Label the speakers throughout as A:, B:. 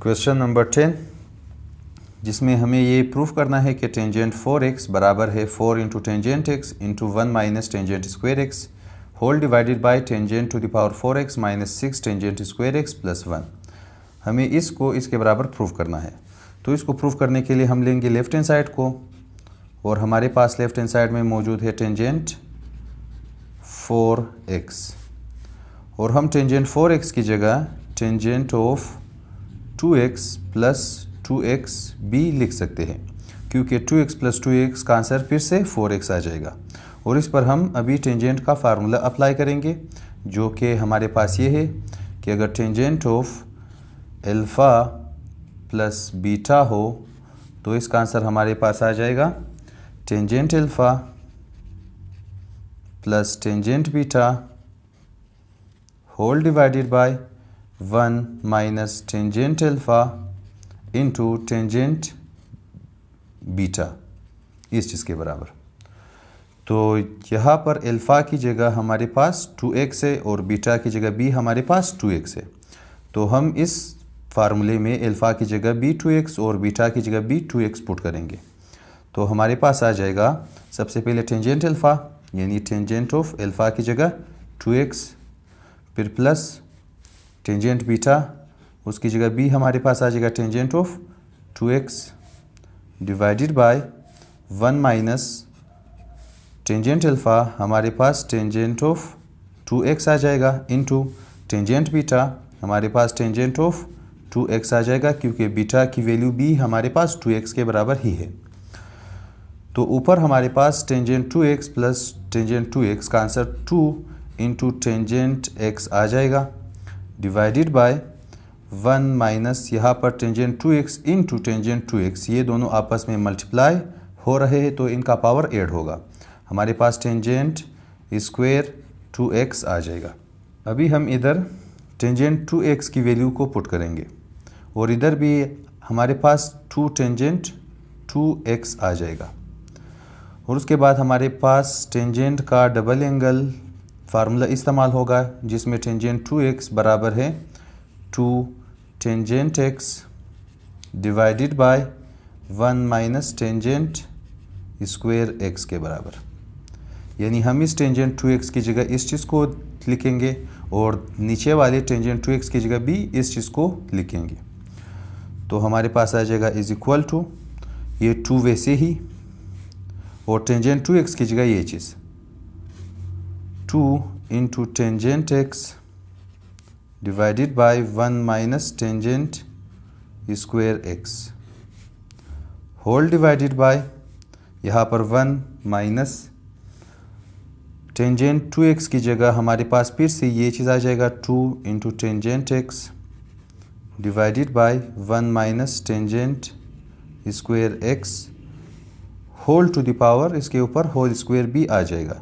A: Question number 10 जिसमें हमें ये प्रूफ करना है कि टेंजेंट 4x बराबर है 4 into tangent x into 1 minus tangent square x whole divided by tangent to the power 4x minus 6 tangent square x plus 1। हमें इसको इसके बराबर प्रूफ करना है। तो इसको प्रूफ करने के लिए हम लेंगे लेफ्ट हैंड साइड को, और हमारे पास लेफ्ट हैंड साइड में मौजूद है टेंजेंट 4x, और हम टेंजेंट 4x की जगह tangent of 2x plus 2x भी लिख सकते हैं, क्योंकि 2x प्लस 2x का आंसर फिर से 4x आ जाएगा। और इस पर हम अभी टेंजेंट का फार्मूला अप्लाई करेंगे, जो कि हमारे पास ये है कि अगर tangent of alpha plus beta हो तो इसका आंसर हमारे पास आ जाएगा tangent alpha plus tangent beta whole divided by 1 minus tangent alpha into tangent beta, इस चीज़ के बराबर। तो यहाँ पर अल्फ़ा की जगह हमारे पास 2x है और बीटा की जगह भी हमारे पास 2x है। तो हम इस फार्मूले में अल्फ़ा की जगह भी 2x और बीटा की जगह भी 2x पुट करेंगे। तो हमारे पास आ जाएगा सबसे पहले टेंजेंट अल्फ़ा, यानी टेंजेंट ऑफ अल्फ़ा की जगह 2x, फिर प्लस टेंजेंट बीटा, उसकी जगह भी हमारे पास आ जाएगा tangent of 2x divided by 1 minus tangent alpha, हमारे पास टेंजेंट ऑफ 2x आ जाएगा इंटू टेंजेंट बीटा, हमारे पास टेंजेंट ऑफ 2x आ जाएगा, क्योंकि बीटा की वैल्यू भी हमारे पास 2x के बराबर ही है। तो ऊपर हमारे पास tangent 2x plus tangent 2x का आंसर 2 इंटू टेंजेंट x आ जाएगा डिवाइडेड बाय 1 माइनस यहाँ पर tangent 2x into tangent 2x, ये दोनों आपस में मल्टीप्लाई हो रहे हैं तो इनका पावर ऐड होगा। हमारे पास टेंजेंट स्क्वायर 2x आ जाएगा। अभी हम इधर टेंजेंट 2x की वैल्यू को पुट करेंगे और इधर भी हमारे पास 2 टेंजेंट 2x आ जाएगा। और उसके बाद हमारे पास टेंजेंट का डबल एंगल फार्मूला इस्तेमाल होगा, जिसमें टेंजेंट 2x बराबर है 2 tangent x divided by 1 minus tangent square x के बराबर। यानी हम इस टेंजेंट 2x की जगह इस चीज़ को लिखेंगे और नीचे वाले टेंजेंट 2x की जगह भी इस चीज़ को लिखेंगे। तो हमारे पास आ जाएगा इज इक्वल टू ये 2 वैसे ही, और टेंजेंट 2x की जगह ये चीज़ 2 into tangent x divided by 1 minus tangent square x whole divided by यहाँ पर 1 माइनस टेंजेंट 2x की जगह हमारे पास फिर से ये चीज़ आ जाएगा 2 into tangent x divided by 1 minus tangent square x whole to the power, इसके ऊपर होल स्क्वायर भी आ जाएगा,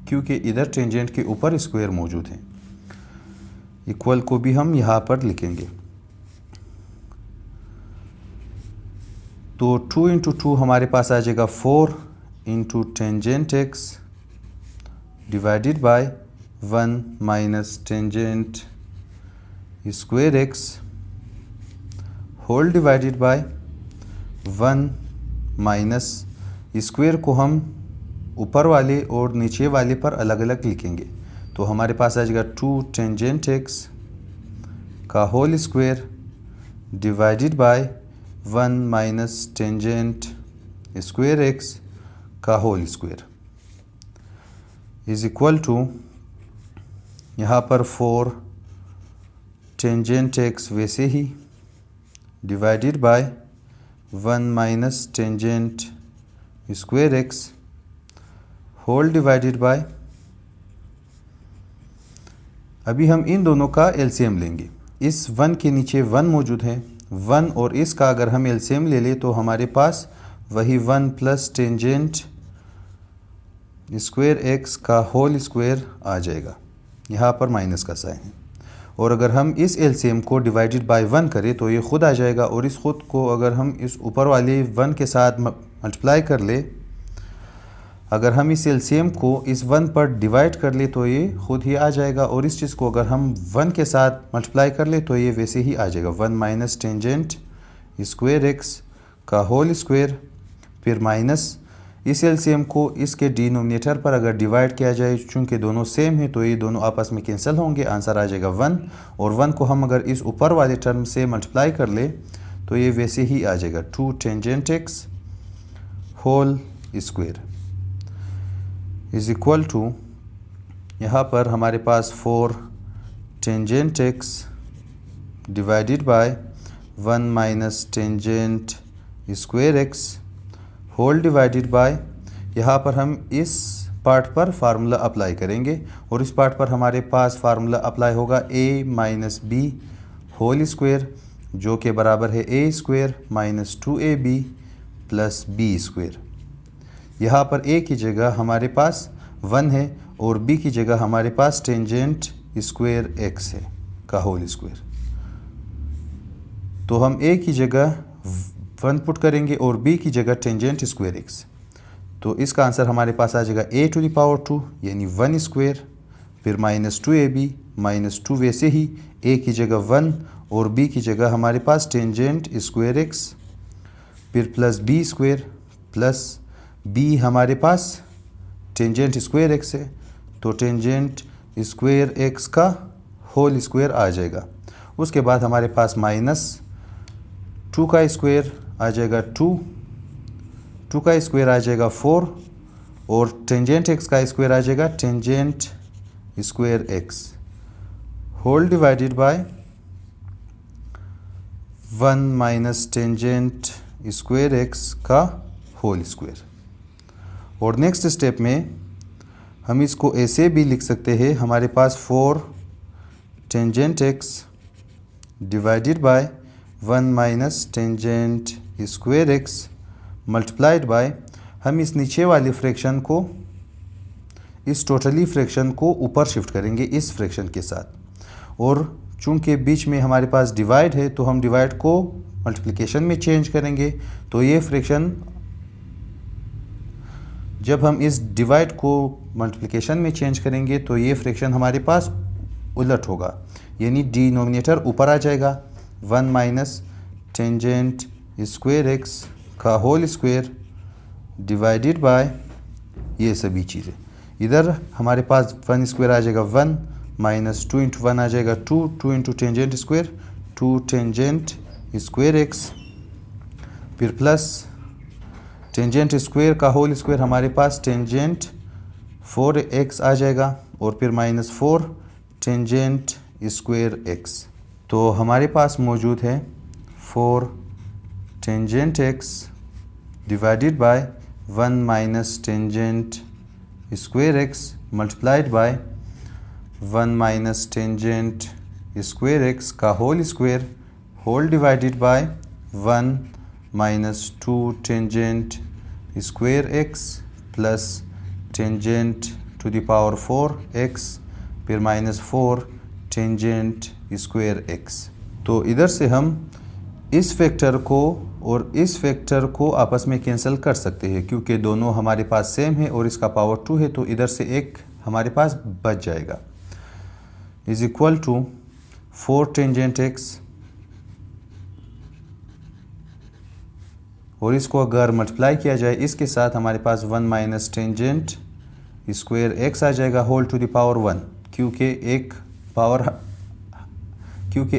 A: क्योंकि इधर टेंजेंट के ऊपर स्क्वायर मौजूद है। इक्वल को भी हम यहाँ पर लिखेंगे। तो 2 इंटू 2 हमारे पास आ जाएगा 4 into tangent x divided by 1 minus tangent square x whole divided by 1 minus square को हम ऊपर वाले और नीचे वाले पर अलग अलग लिखेंगे। तो हमारे पास आ जाएगा 2 टेंजेंट x का whole square divided by 1 minus tangent square x का whole square is equal to यहाँ पर 4 टेंजेंट x वैसे ही divided by 1 minus tangent square x whole divided by, अभी हम इन दोनों का एलसीएम लेंगे। इस 1 के नीचे 1 मौजूद है, 1 और इसका अगर हम एलसीएम ले लें तो हमारे पास वही 1 प्लस टेंजेंट स्क्वायर x का होल स्क्वायर आ जाएगा, यहाँ पर माइनस का साइन है। और अगर हम इस एलसीएम को डिवाइडेड बाय 1 करें तो ये खुद आ जाएगा, और इस खुद को अगर हम इस ऊपर वाले 1 के साथ मल्टीप्लाई कर ले, अगर हम इस एलसीएम को इस 1 पर डिवाइड कर ले तो ये खुद ही आ जाएगा, और इस चीज़ को अगर हम 1 के साथ मल्टीप्लाई कर ले तो ये वैसे ही आ जाएगा। 1 माइनस टेंजेंट स्क्वायर एक्स का होल स्क्वायर, फिर माइनस इस एलसीएम को इसके डिनोमिनेटर पर अगर डिवाइड किया जाए, चूँकि दोनों सेम है तो ये दोनों आपस में कैंसिल होंगे, आंसर आ जाएगा 1। और 1 को हम अगर इस ऊपर वाले टर्म से मल्टीप्लाई कर ले तो ये वैसे ही आ जाएगा 2 tangent X whole square is equal to, यहाँ पर हमारे पास 4 tangent X divided by 1 minus tangent square X whole divided by, यहाँ पर हम इस पार्ट पर फार्मूला अप्लाई करेंगे और इस पार्ट पर हमारे पास फार्मूला अप्लाई होगा a minus B whole square, जो कि बराबर है a square minus 2ab plus b square. यहाँ पर a की जगह हमारे पास 1 है और b की जगह हमारे पास टेंजेंट स्क्वायर x है का होल स्क्वायर। तो हम a की जगह 1 पुट करेंगे और b की जगह टेंजेंट स्क्वायर x, तो इसका आंसर हमारे पास आ जाएगा a टू द पावर 2 यानी 1 स्क्वायर, फिर माइनस 2ab माइनस 2, वैसे ही a की जगह 1 और b की जगह हमारे पास टेंजेंट स्क्वायर x, फिर plus b square, plus b हमारे पास टेंजेंट स्क्वायर x है तो टेंजेंट स्क्वायर x का होल स्क्वायर आ जाएगा। उसके बाद हमारे पास माइनस 2 का स्क्वायर आ जाएगा 2 का स्क्वायर आ जाएगा 4 और टेंजेंट x का स्क्वायर आ जाएगा tangent square x whole divided by 1 minus tangent square x का होल स्क्वायर। और नेक्स्ट स्टेप में हम इसको ऐसे भी लिख सकते हैं, हमारे पास 4 tangent x divided by 1 minus tangent square x multiplied by, हम इस नीचे वाले फ्रैक्शन को, इस टोटली फ्रैक्शन को ऊपर शिफ्ट करेंगे इस फ्रैक्शन के साथ, और चूंकि बीच में हमारे पास डिवाइड है तो हम डिवाइड को मल्टीप्लिकेशन में चेंज करेंगे, तो ये फ्रैक्शन, जब हम इस डिवाइड को मल्टीप्लिकेशन में चेंज करेंगे तो ये फ्रैक्शन हमारे पास उलट होगा, यानी डिनोमिनेटर ऊपर आ जाएगा 1 माइनस टेंजेंट स्क्वायर एक्स का होल स्क्वायर डिवाइडेड बाय ये सभी चीज़ें। इधर हमारे पास 1 स्क्वायर आ जाएगा 1 माइनस 2 इंटू 1 आ जाएगा 2 into tangent square 2 tangent square x, फिर प्लस टेंजेंट स्क्वायर का होल स्क्वायर हमारे पास टेंजेंट 4x आ जाएगा, और फिर माइनस 4 टेंजेंट स्क्वायर x। तो हमारे पास मौजूद है 4 tangent x divided by 1 minus tangent square x multiplied by 1 minus tangent square x का whole square whole divided by 1 minus 2 tangent square x plus tangent to the power 4x, फिर minus 4 tangent square x। तो इधर से हम इस factor को और इस फैक्टर को आपस में कैंसिल कर सकते हैं, क्योंकि दोनों हमारे पास सेम है और इसका पावर 2 है, तो इधर से एक हमारे पास बच जाएगा, is equal to 4 tangent x, और इसको अगर मल्टीप्लाई किया जाए इसके साथ हमारे पास 1 माइनस टेंजेंट स्क्वायर x आ जाएगा होल टू द पावर 1, क्योंकि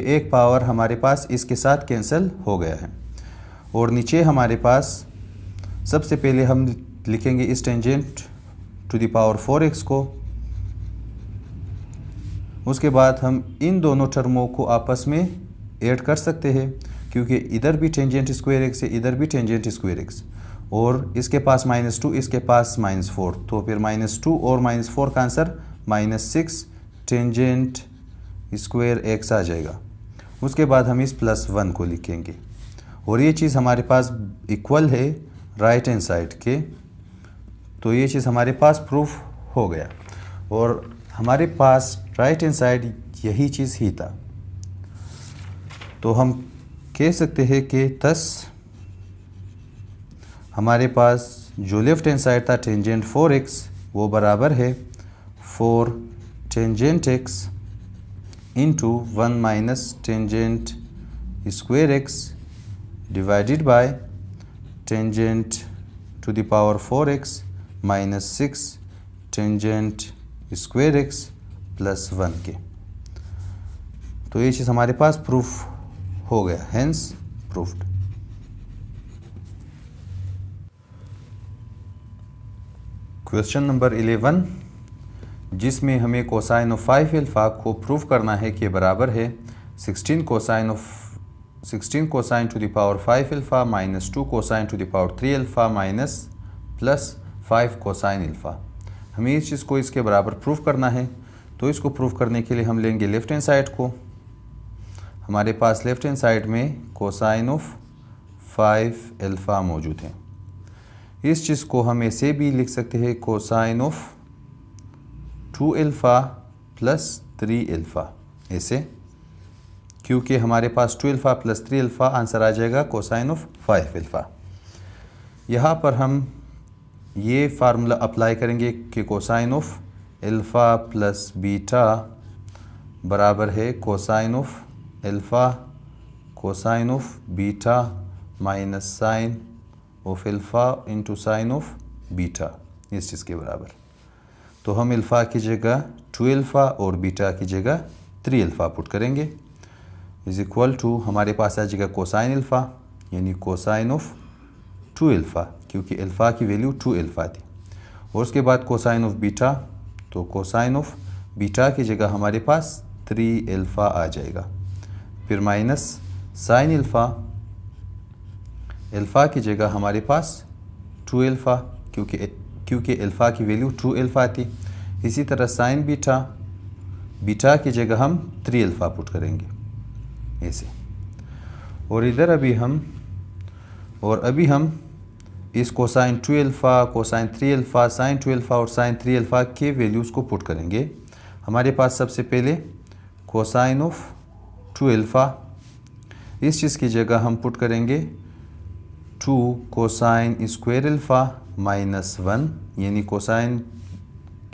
A: एक पावर हमारे पास इसके साथ कैंसिल हो गया है। और नीचे हमारे पास सबसे पहले हम लिखेंगे इस tangent to the power 4x को, उसके बाद हम इन दोनों टर्मों को आपस में ऐड कर सकते हैं, क्योंकि इधर भी टेंजेंट स्क्वायर x है, इधर भी टेंजेंट स्क्वायर x, और इसके पास -2 इसके पास -4, तो फिर -2 और -4 का आंसर -6 टेंजेंट स्क्वायर x आ जाएगा। उसके बाद हम इस +1 को लिखेंगे, और ये चीज़ हमारे पास इक्वल है राइट हैंड साइड के, तो ये चीज़ हमारे पास प्रूफ हो गया, और हमारे पास राइट हैंड साइड यही चीज़ ही था। तो हम कह सकते हैं कि 10 हमारे पास जो लेफ्ट हैंड साइड था टेंजेंट 4x वो बराबर है 4 tangent x into 1 minus tangent square x divided by tangent to the power 4x minus 6 tangent square x plus 1 के। तो ये चीज़ हमारे पास प्रूफ हो गया, हेंस प्रूफ्ड। क्वेश्चन नंबर 11 जिसमें हमें कोसाइन ऑफ 5 अल्फा को प्रूव करना है कि बराबर है 16 cosine to the power 5 alpha minus 2 cosine to the power 3 alpha minus plus 5 cosine alpha. हमें इस चीज़ को इसके बराबर प्रूव करना है। तो इसको प्रूव करने के लिए हम लेंगे लेफ्ट हैंड साइड को। हमारे पास लेफ्ट हैंड साइड में कोसाइन ऑफ 5 अल्फा मौजूद है। इस चीज़ को हम ऐसे भी लिख सकते हैं cosine of 2 alpha plus 3 alpha, ऐसे, क्योंकि हमारे पास 2 अल्फा प्लस 3 अल्फा आंसर आ जाएगा कोसाइन ऑफ 5 अल्फा। यहाँ पर हम ये फार्मूला अप्लाई करेंगे कि cosine of alpha plus beta बराबर है cosine of alpha cosine of beta minus sine of alpha into sine of beta, इस चीज़ के बराबर। तो हम अल्फा की जगह 2 अल्फा और बीटा की जगह 3 अल्फा पुट करेंगे इज इक्वल टू हमारे पास आ जाएगा कोसाइन अल्फा यानी कोसाइन ऑफ 2 अल्फा, क्योंकि अल्फा की वैल्यू 2 अल्फा थी। और उसके बाद कोसाइन ऑफ बीटा, तो कोसाइन ऑफ बीटा की जगह हमारे पास 3 अल्फा आ जाएगा। फिर माइनस साइन अल्फा, अल्फा की जगह हमारे पास 2 अल्फा, क्योंकि अल्फा की वैल्यू 2 अल्फा थी। इसी तरह साइन बीटा, बीटा की जगह हम 3 अल्फा पुट करेंगे ऐसे। और इधर अभी हम इस cosine 2 alpha, cosine 3 alpha, sine 2 alpha और साइन 3 अल्फा के वैल्यूज़ को पुट करेंगे। हमारे पास सबसे पहले कोसाइन ऑफ 2 अल्फा, इस चीज़ की जगह हम पुट करेंगे 2 कोसाइन स्क्वायर अल्फा माइनस 1 यानी कोसाइन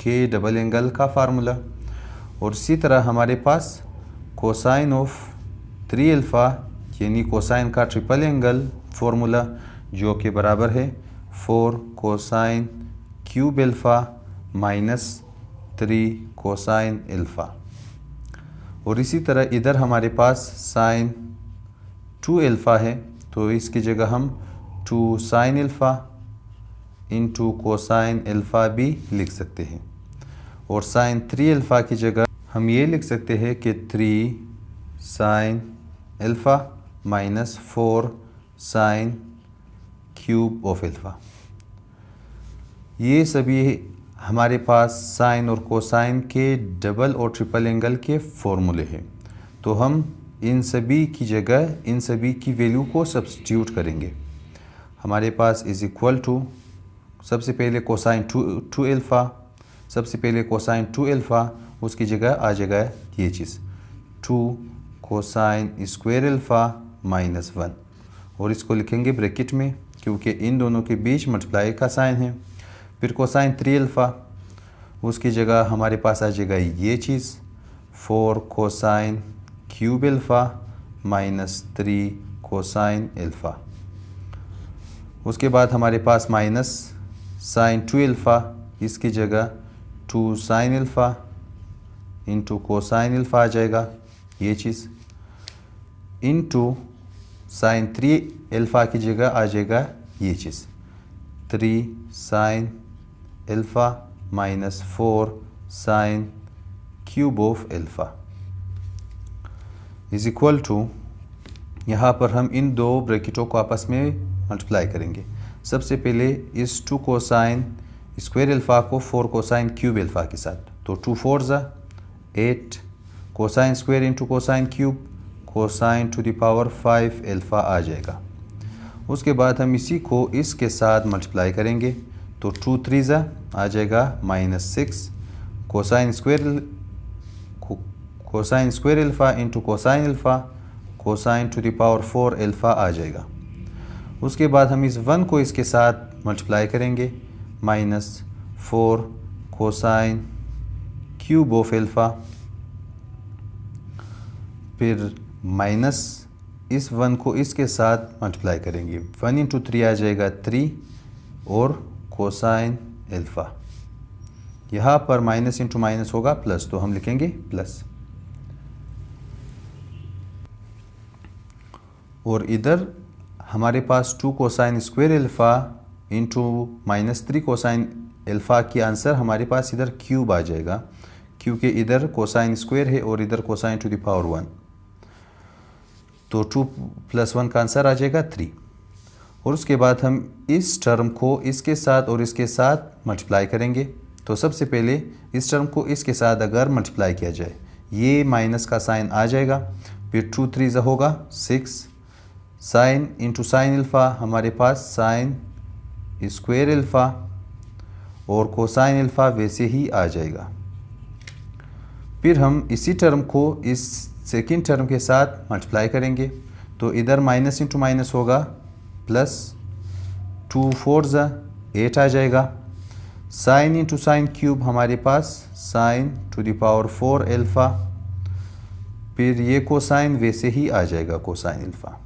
A: के डबल एंगल का फार्मूला। और इसी तरह हमारे पास कोसाइन ऑफ 3 अल्फा यानी कोसाइन का ट्रिपल एंगल फार्मूला, जो कि बराबर है 4 cosine cube alpha minus 3 cosine alpha. और इसी तरह इधर हमारे पास साइन 2 अल्फा है, तो इसकी जगह हम 2 sine alpha into cosine alpha भी लिख सकते हैं। और साइन 3 अल्फा की जगह हम ये लिख सकते हैं कि 3 sine alpha minus 4 sine cube of alpha. ये सभी हमारे पास साइन और कोसाइन के डबल और ट्रिपल एंगल के फॉर्मूले हैं। तो हम इन सभी की जगह इन सभी की वैल्यू को सब्स्टिट्यूट करेंगे। हमारे पास इज इक्वल टू सबसे पहले कोसाइन 2 अल्फा, सबसे पहले कोसाइन 2 अल्फा, उसकी जगह आ जाएगा ये चीज़ 2 कोसाइन स्क्वायर अल्फा माइनस 1। और इसको लिखेंगे ब्रैकेट में, क्योंकि इन दोनों के बीच मल्टीप्लाई का साइन है। फिर कोसाइन 3 अल्फा, उसकी जगह हमारे पास आ जाएगा ये चीज़ 4 cosine cube alpha minus 3 cosine alpha. उसके बाद हमारे पास माइनस साइन 2 अल्फा, इसकी जगह 2 sine alpha into cosine alpha आ जाएगा ये चीज़, इंटू साइन 3 अल्फा की जगह आ जाएगा ये चीज़ 3 sine alpha minus 4 sine cube of alpha is equal to, यहाँ पर हम इन दो ब्रैकेटों को आपस में मल्टीप्लाई करेंगे। सबसे पहले इस 2 कोसाइन स्क्वायर अल्फा को 4 कोसाइन क्यूब अल्फा के साथ, तो 2 4 ज़ा 8 cosine square into cosine cube cosine to the power 5 alpha आ जाएगा। उसके बाद हम इसी को इसके साथ मल्टीप्लाई करेंगे, तो 2 3 ज़ा आ जाएगा -6 cosine square alpha into cosine alpha cosine to the power 4 alpha आ जाएगा। उसके बाद हम इस 1 को इसके साथ मल्टीप्लाई करेंगे, -4 कोसाइन क्यूब ऑफ एल्फ़ा, फिर माइनस इस 1 को इसके साथ मल्टीप्लाई करेंगे, 1 इंटू 3 आ जाएगा 3 और कोसाइन एल्फ़ा। यहाँ पर माइनस इंटू माइनस होगा प्लस, तो हम लिखेंगे प्लस। और इधर हमारे पास 2 cosine square alpha into -3 cosine alpha की आंसर हमारे पास इधर क्यूब आ जाएगा, क्योंकि इधर कोसाइन स्क्वायर है और इधर कोसाइन टू द पावर 1, तो 2 + 1 का आंसर आ जाएगा 3। और उसके बाद हम इस टर्म को इसके साथ और इसके साथ मल्टीप्लाई करेंगे। तो सबसे पहले इस टर्म को इसके साथ अगर मल्टीप्लाई किया जाए, ये माइनस का साइन आ जाएगा, फिर 2 3 होगा 6, साइन इंटू साइन एल्फ़ा हमारे पास साइन स्क्वायर एल्फ़ा और कोसाइन एल्फ़ा वैसे ही आ जाएगा। फिर हम इसी टर्म को इस सेकेंड टर्म के साथ मल्टीप्लाई करेंगे, तो इधर माइनस इंटू माइनस होगा प्लस, 2 4 8 आ जाएगा, साइन इंटू साइन क्यूब हमारे पास sine to the power 4 alpha, फिर ये कोसाइन वैसे ही आ जाएगा cosine alpha,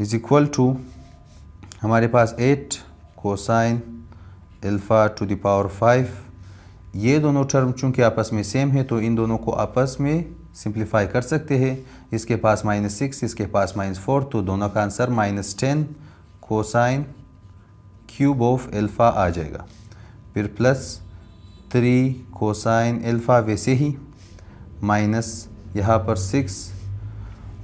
A: is equal to हमारे पास 8 cosine alpha to the power 5। ये दोनों टर्म चूँकि आपस में सेम है तो इन दोनों को आपस में सिंप्लीफाई कर सकते हैं। इसके पास -6, इसके पास -4, तो दोनों का answer -10 cosine cube of alpha आ जाएगा, फिर प्लस 3 कोसाइन एल्फ़ा वैसे ही, माइनस यहाँ पर 6,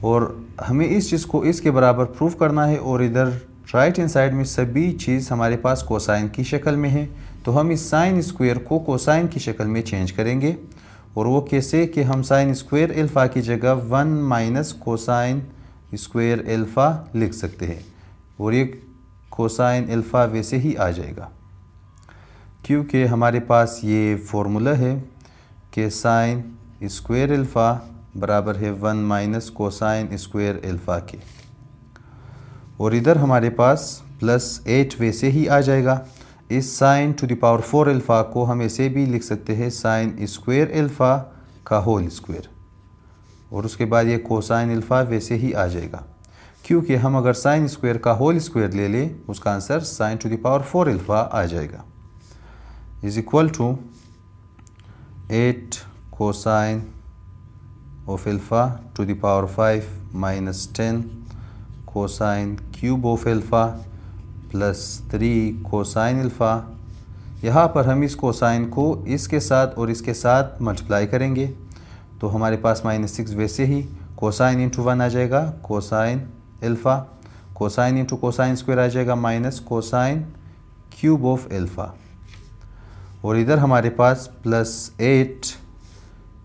A: और हमें इस चीज़ को इसके बराबर प्रूफ करना है, और इधर राइट हैंड साइड में सभी चीज़ हमारे पास कोसाइन की शक्ल में है, तो हम इस साइन स्क्वायर को कोसाइन की शक्ल में चेंज करेंगे। और वो कैसे कि हम साइन स्क्वायर एल्फ़ा की जगह 1 माइनस कोसाइन स्क्वायर एल्फ़ा लिख सकते हैं, और ये कोसाइन एल्फ़ा वैसे ही आ जाएगा, क्योंकि हमारे पास ये फॉर्मूला है कि साइन स्क्वायर एल्फ़ा बराबर है 1 माइनस कोसाइन स्क्वायर एल्फ़ा के। और इधर हमारे पास +8 वैसे ही आ जाएगा। इस sign to the power 4 alpha को हम ऐसे भी लिख सकते हैं साइन स्क्वायर एल्फ़ा का होल स्क्वायर, और उसके बाद ये कोसाइन एल्फ़ा वैसे ही आ जाएगा, क्योंकि हम अगर साइन स्क्वायर का होल स्क्वायर ले लें उसका answer sine to the power 4 alpha आ जाएगा, is equal to 8 cosine of alpha to the power 5 minus 10 cosine cube of alpha plus 3 cosine alpha. यहाँ पर हम इस कोसाइन को इसके साथ और इसके साथ मल्टीप्लाई करेंगे, तो हमारे पास -6 वैसे ही, कोसाइन इंटू 1 आ जाएगा cosine alpha, cosine into cosine square आ जाएगा minus cosine cube of alpha, और इधर हमारे पास +8,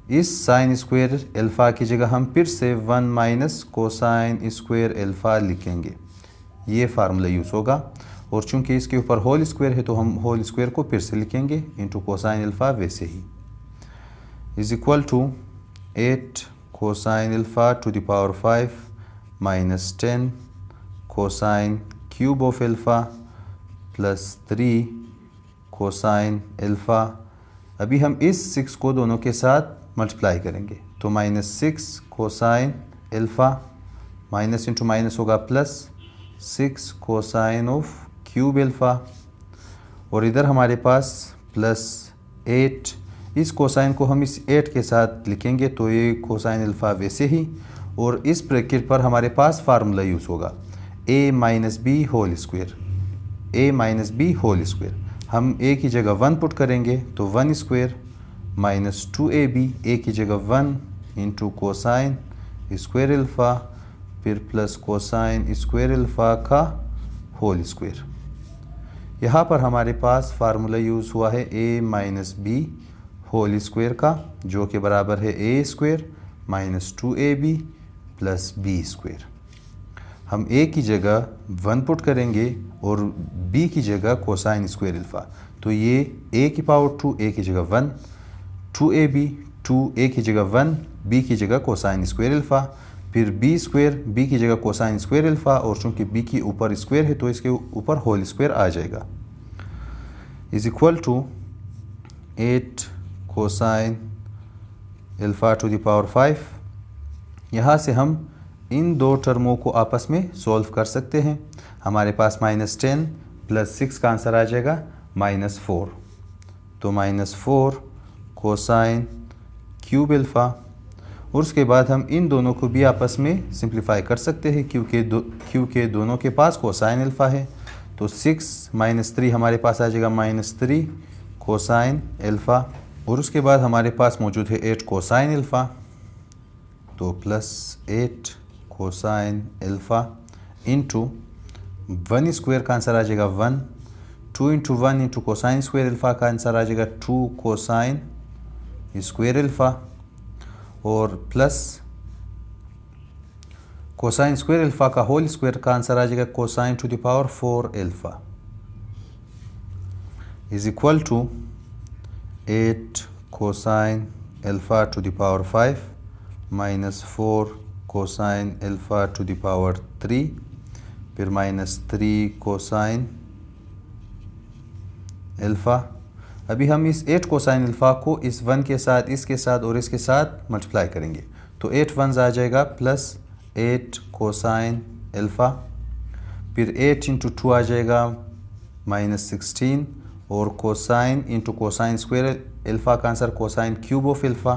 A: इस साइन स्क्वायर एल्फ़ा की जगह हम फिर से 1 माइनस कोसाइन स्क्वायर एल्फ़ा लिखेंगे, ये फार्मूला यूज़ होगा। और चूंकि इसके ऊपर होल स्क्वायर है तो हम होल स्क्वायर को फिर से लिखेंगे इंटू कोसाइन एल्फ़ा वैसे ही, is equal to 8 cosine alpha to the power 5 minus 10 cosine cube of alpha plus 3 cosine alpha. अभी हम इस 6 को दोनों के साथ मल्टीप्लाई करेंगे, तो -6 cosine alpha, minus into minus होगा plus 6 cosine of cube alpha, और इधर हमारे पास +8, इस कोसाइन को हम इस 8 के साथ लिखेंगे तो ये कोसाइन एल्फ़ा वैसे ही, और इस ब्रैकेट पर हमारे पास फार्मूला यूज़ होगा a minus B whole square, a minus B whole square. हम a की जगह 1 पुट करेंगे तो 1 स्क्वायर माइनस 2ab, a की जगह 1 इंटू कोसाइन स्क्वायर एल्फ़ा, फिर प्लस कोसाइन स्क्वायर एल्फ़ा का होल स्क्वायर। यहाँ पर हमारे पास फार्मूला यूज़ हुआ है a minus B whole square का, जो कि बराबर है a square minus 2ab plus b square. हम a की जगह 1 पुट करेंगे और b की जगह कोसाइन स्क्वायर एल्फ़ा, तो ये a की पावर 2, a की जगह 1, 2ab, 2 a की जगह 1, b की जगह कोसाइन स्क्वायर एल्फ़ा, फिर बी स्क्वायर, बी की जगह कोसाइन स्क्वायर अल्फ़ा, और चूँकि बी की ऊपर स्क्वायर है तो इसके ऊपर होल स्क्वायर आ जाएगा, is equal to 8 cosine alpha to the power 5। यहाँ से हम इन दो टर्मों को आपस में सॉल्व कर सकते हैं। हमारे पास -10 + 6 का आंसर आ जाएगा -4। तो -4 कोसाइन क्यूब अल्फ़ा, और उसके बाद हम इन दोनों को भी आपस में सिंप्लीफाई कर सकते हैं क्योंकि दोनों के पास कोसाइन अल्फ़ा है। तो 6 - 3 हमारे पास आ जाएगा -3 कोसाइन अल्फ़ा, और उसके बाद हमारे पास मौजूद है 8 कोसाइन अल्फ़ा, तो +8 कोसाइन अल्फ़ा इंटू 1 स्क्वायर का आंसर आ जाएगा 1, 2 × 1 × कोसाइन स्क्वायर अल्फ़ा का आंसर आ जाएगा 2 कोसाइन स्क्वायर अल्फ़ा, और प्लस कोसाइन स्क्वायर अल्फ़ा का होल स्क्वायर का आंसर आ जाएगा cosine to the power 4 alpha, is equal to 8 cosine alpha to the power 5 -4 cosine alpha to the power 3, फिर -3 cosine alpha. अभी हम इस 8 कोसाइन अल्फ़ा को इस 1 के साथ, इसके साथ और इसके साथ मल्टीप्लाई करेंगे, तो 8 1s आ जाएगा +8 कोसाइन अल्फ़ा, फिर 8 × 2 आ जाएगा -16, और cosine into cosine square alpha का answer cosine cube of alpha,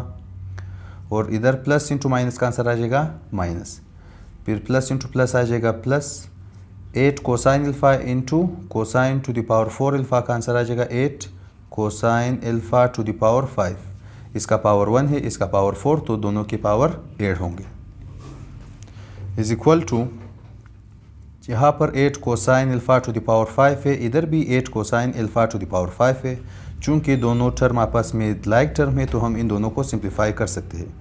A: और इधर प्लस इंटू माइनस का आंसर आ जाएगा माइनस, फिर प्लस इंटू प्लस आ जाएगा +8 cosine alpha into cosine to the power 4 alpha का आंसर आ जाएगा 8 cosine alpha to the power 5। इसका पावर 1 है, इसका पावर 4, तो दोनों की पावर 8 होंगे, इज इक्वल टू यहाँ पर 8 cosine alpha to the power 5 है, इधर भी 8 cosine alpha to the power 5 है। चूँकि दोनों टर्म आपस में लाइक टर्म है तो हम इन दोनों को सिंप्लीफाई कर सकते हैं।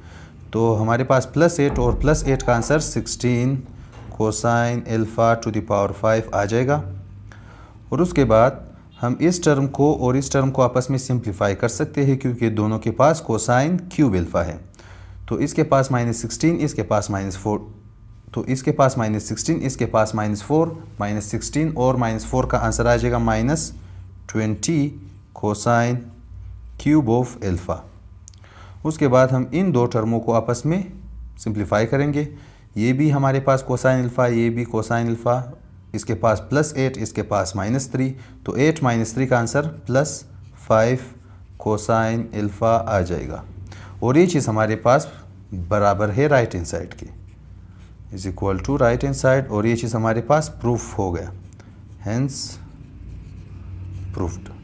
A: तो हमारे पास +8 और +8 का answer 16 cosine alpha to the power 5 आ जाएगा, और उसके बाद हम इस टर्म को और इस टर्म को आपस में सिंप्लीफाई कर सकते हैं क्योंकि दोनों के पास कोसाइन क्यूब अल्फ़ा है। तो इसके पास -16, इसके पास -4, तो इसके पास -16, इसके पास -4, -16 और -4 का आंसर आ जाएगा -20 कोसाइन क्यूब ऑफ अल्फ़ा। उसके बाद हम इन दो टर्मों को आपस में सिंप्लीफाई करेंगे। ये भी हमारे पास कोसाइन अल्फ़ा, ये भी कोसाइन अल्फ़ा, इसके पास +8, इसके पास -3, तो 8 - 3 का आंसर +5 कोसाइन अल्फ़ा आ जाएगा, और ये चीज़ हमारे पास बराबर है राइट हैंड साइड के, is equal to right hand side, और ये चीज़ हमारे पास प्रूफ हो गया, हेंस प्रूफ्ड।